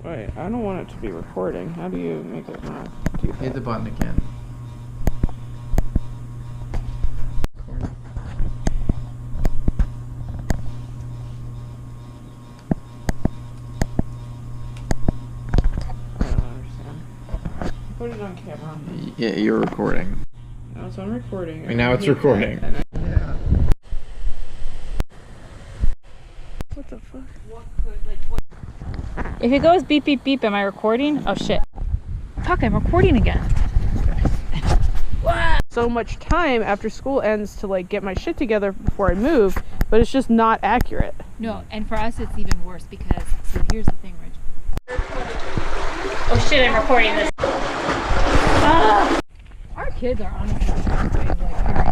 Wait, I don't want it to be recording. How do you make it not do that? Hit the button again. I don't understand. Put it on camera. Yeah, you're recording. Now it's on recording. And now it's recording. Yeah. What the fuck? If it goes beep beep beep, am I recording? Oh shit. Fuck, I'm recording again. So much time after school ends to like get my shit together before I move, but it's just not accurate. No, and for us it's even worse because, so here's the thing, Rich. Oh shit, I'm recording this. Ah! Our kids are honestly way of like hearing.